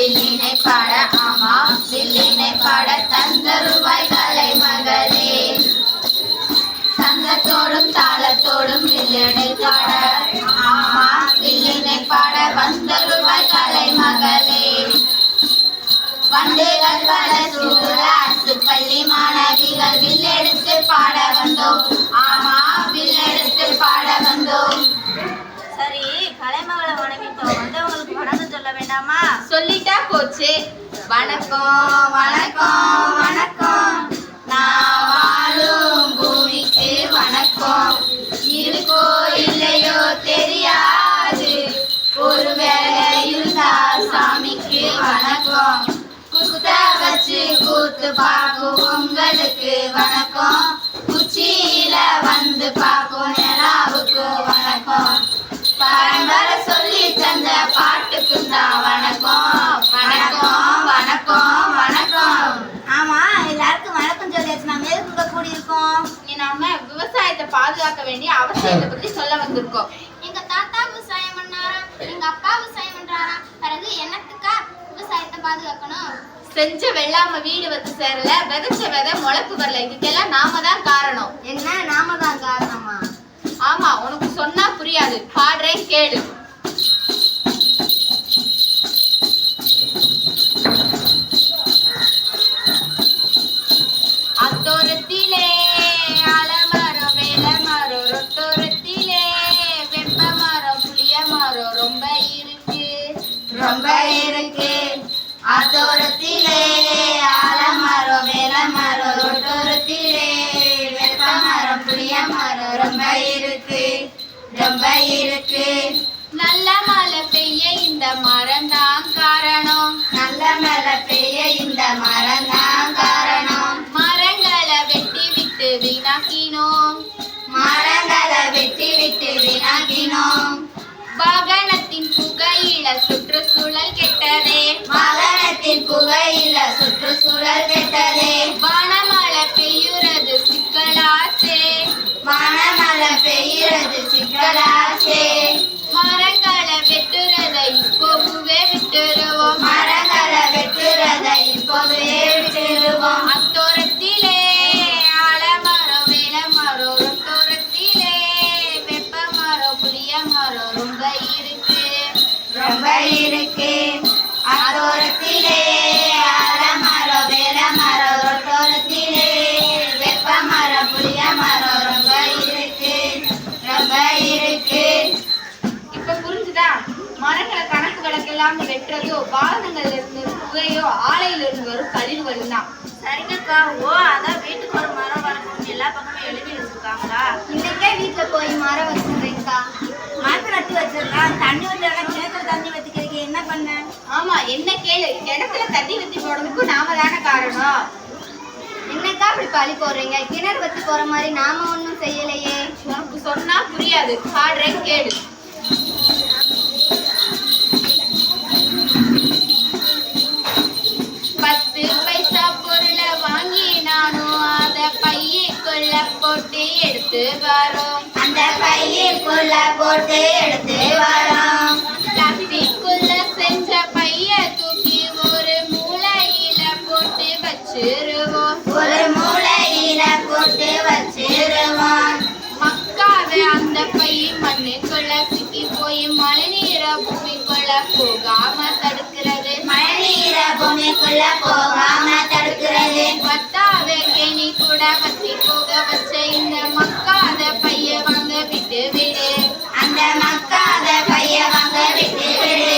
வில்லினை பாட ஆமா வில்லினை பாட தந்தருவாய் கலை மகளே சங்கத்தோடும் தாளத்தோடும் வில்லினை பாட ஆமா வில்லினை பாட வந்தருவாய் கலை மகளே வண்டுகள் பல சூழ அரசு பள்ளி மாணவிகள் வில்லெடுத்து பாட வந்தோம் ஆமா வில்லெடுத்து பாட வந்தோம். சரி, கலைமகளை வணங்கிட்டோம், வந்தவங்களுக்கு வணக்கம் சொல்ல வேண்டாமா? சொல்லிட்டா போச்சு. வணக்கம் வணக்கம் வணக்கம் நான் வாழும் பூமிக்கு வணக்கம். இருக்கோ இல்லையோ தெரியாது, ஒருவேளை இருந்தா சாமிக்கு வணக்கம். குத்த வச்சு கூத்து பார்க்கும் உங்களுக்கு வணக்கம். குச்சியில வந்து பார்க்கும் நிலாவுக்கு வணக்கம். பரம்பரை சொல்லி தந்த பாட்டுக்கு தான் வணக்கம் வணக்கம் வணக்கம் வணக்கம். ஆமா, எல்லாருக்கும் வணக்கம் சொல்லியாச்சு. நம்ம எதுக்கு கூடியிருக்கோம்? நாம விவசாயத்தை பாதுகாக்க வேண்டிய அவசியத்தை பத்தி சொல்ல வந்திருக்கோம். எங்க தாத்தா விவசாயம் பண்ணாரா, எங்க அப்பா விவசாயம் பண்றாரா, பிறகு என்னத்துக்கா விவசாயத்தை பாதுகாக்கணும்? செஞ்ச வெள்ளாம வீடு வந்து சேரல, விதைச்ச விதை முளைப்பு வரல, இதுக்கெல்லாம் நாம தான் காரணம். என்ன நாம தான் காரணமா? ஆமா, உனக்கு சொன்னா புரியாது, பாடுறேன் கேளு. அத்தோரத்திலே ஆலமரம் வேலமரம் ரொட்டோரத்திலே வெப்ப மரம் புளிய மரம் ரொம்ப இருக்கு ரொம்ப இருக்கு. அத்தோரத்திலே ஆலமரம் வேலமரம் ரொட்டோரத்திலே வெப்ப மரம் புளிய மரம் ரொம்ப இருக்கு ரொம்ப இருக்கு. நல்ல மழை பெய்ய இந்த மரம் தான் காரணம், நல்ல மழை பெய்ய இந்த மரம் தான் காரணம். மரங்களை வெட்டி விட்டு வீணாக்கினோம், மரங்களை வெட்டி விட்டு வீணாக்கினோம். வாகனத்தின் புகையில சுற்றுச்சூழல் கெட்டதே, வாகனத்தின் புகையில சுற்றுச்சூழல் கெட்டதே. வானமழை பெய்யுறது சிக்கலாச்சே, வானமழை பெய்யுறது சிக்கலாச்சே. மரங்களை வெட்டுறதை இப்போவே விட்டுருவோம், மரங்களை வெட்டுறதை இப்போவே விட்டுருவோம். அத்தோரத்திலே ஆலமரம் வேலமரம் ரொட்டோரத்திலே வெப்ப மரம் புளிய மரம் ரொம்ப இருக்கு ரொம்ப இருக்கு. அத்தோரத்திலே ஆலமரம் வேலமரம் ரொட்டோரத்திலே வெப்ப மரம் புளிய மரம் ரொம்ப இருக்கு ரொம்ப இருக்கு. இப்ப புரிஞ்சுதா? மரங்களை கணக்கு வழக்கெல்லாம் வெட்டுறதோ வாகனங்கள்ல இருந்து புகையோ ஆலையில இருந்து வரும் கழிவுகள் தான். சரிங்கக்கா. ஓ, அதான் வீட்டுக்கு ஒரு மரம் வளர்க்கணும் எல்லா பக்கமும் எழுதி வச்சிருக்காங்களா? இன்னைக்கே வீட்டுல போய் மரம் வச்சுருக்கா. மரத்தை நட்டு வச்சிடலாம். தண்ணி வச்சிடலாம். கிணத்துல தண்ணி வச்சுக்கிறதுக்கு என்ன பண்ண? ஆமா, என்ன கேளு, கிணத்துல தண்ணி வச்சு போடுறதுக்கும் நாம தானே காரணம். என்னக்கா இப்படி பழி போடுறீங்க? கிணறு வச்சு போற மாதிரி நாம ஒன்றும் செய்யலையே. உனக்கு சொன்னா புரியாது, பாடுறேன் கேளு. பத்து பைசா பொருளை வாங்கி நானும் அத பையக்குள்ள போட்டு எடுத்து வரோம், அந்த பையக்குள்ள போட்டு எடுத்து வரோம். பிளாஸ்டிக்குள்ள செஞ்ச பைய தூக்கி ஒரு மூலையில போட்டு வச்சிருவோம், ஒரு மூலையில போட்டு வச்சிருவோம். மக்காத அந்த பை மண்ணுக்குள்ள சிக்கி போய் மழை நீர பூமிக்குள்ள போகாம தடுக்கிறது, மழை நீர பூமிக்குள்ள போகாம தடுக்கிறது. வத்தாத கேணி கூட வத்தி போக வச்ச இந்த மக்காத பைய வாங்க விட்டு விடு, அந்த மக்காத பைய வாங்க விட்டு விடு.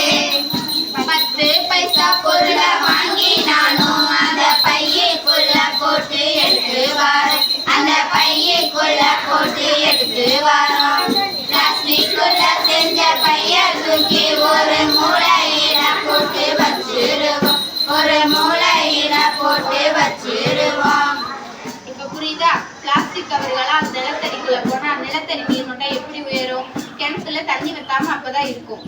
10 பைசா பொருளை வாங்கி நானும் அந்த பையக்குள்ள போட்டு எடுத்து வரோம், அந்த பையக்குள்ள போட்டு எடுத்து வரோம். பிளாஸ்டிக்குள்ள செஞ்ச பைய தூக்கி ஒரு மூலையில போட்டு வச்சிருவோம், ஒரு மூலையில போட்டு வச்சிருவோம். இப்ப புரியுதா? பிளாஸ்டிக் கவர்களாம் நிலத்தடிக்குள்ள போனா நிலத்தடி நீர் மட்டம் எப்படி உயரும்? கிணத்துல தண்ணி வைக்காம அப்பதான் இருக்கும்.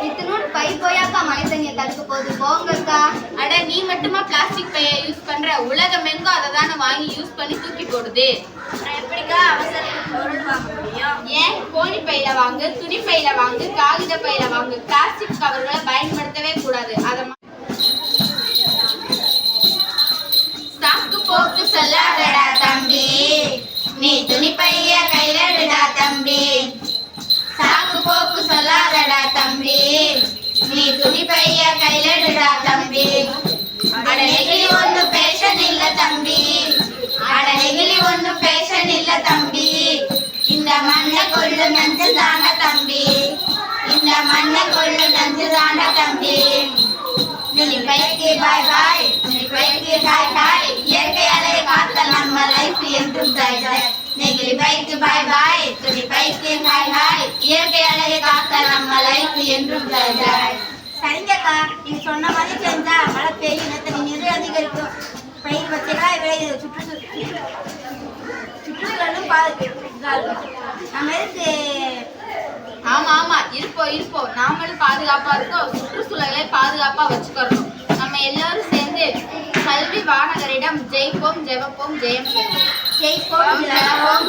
இத்தனோடு பை போயாக்கா மழை தண்ணியை தடுக்க போகுது போங்கக்கா. அட நீ மட்டுமா பிளாஸ்டிக் பையை யூஸ் பண்ற? உலகம் எங்கோ அதை தானே வாங்கி யூஸ் பண்ணி தூக்கி போடுது. அப்புறம் எப்படிக்கா அவசரத்துக்கு பொருள் வாங்க முடியும்? ஏன் கோணி பையில வாங்கு, துணி பையில வாங்கு, காகித பையில வாங்கு. பிளாஸ்டிக் கவர்களை பயன்படுத்தவே கூடாது. அதை சாக்கு போக்கு சொல்லாதடா தம்பி, நீ துணி பைய கையில விடா தம்பி. சாக்கு போக்கு சொல்லாதடா தம்பி, நீ துணி பைய கையில விடா தம்பி. அட நெகிழி ஒண்ணு பேஷன் இல்ல தம்பி, அட நெகிழி ஒண்ணு பேஷன் இல்ல தம்பி. இந்த மண்ணை கொள்ளு நஞ்சு தாண்ட தம்பி, இந்த மண்ணை கொள்ளு நஞ்சு தாண்ட தம்பி. துணி பைக்கு பாய் பாய், துணி பைக்கு ஹாய் ஹாய். இயற்கை அலைய காத்த நம்ம லைஃப் என்றும் ஜாய் ஜாய். நெகிழி பைக்கு பாய் பாய், துணி பைக்கு ஹாய் ஹாய். இயற்கை அலைய காத்த நம்ம லைஃப் என்றும் ஜாய் ஜாய். சரிங்கக்கா, நீங்க சொன்ன மாதிரி செஞ்சா மழை பெய்யும், நிலத்தடி நீர் அதிகரிக்கும், பயிர் வச்சா சுற்றுச்சூழலும் நம்ம இருக்கு. ஆமா ஆமா, இருப்போம் இருப்போம். நாமளும் பாதுகாப்பா இருக்கோம், சுற்றுச்சூழலை பாதுகாப்பா வச்சுக்கிறோம். நம்ம எல்லாரும் சேர்ந்து கல்வி வானகரிடம் ஜெயிப்போம், ஜெபப்போம், ஜெயம் பெறுவோம். ஜெயிப்போம், ஜெயிப்போம்.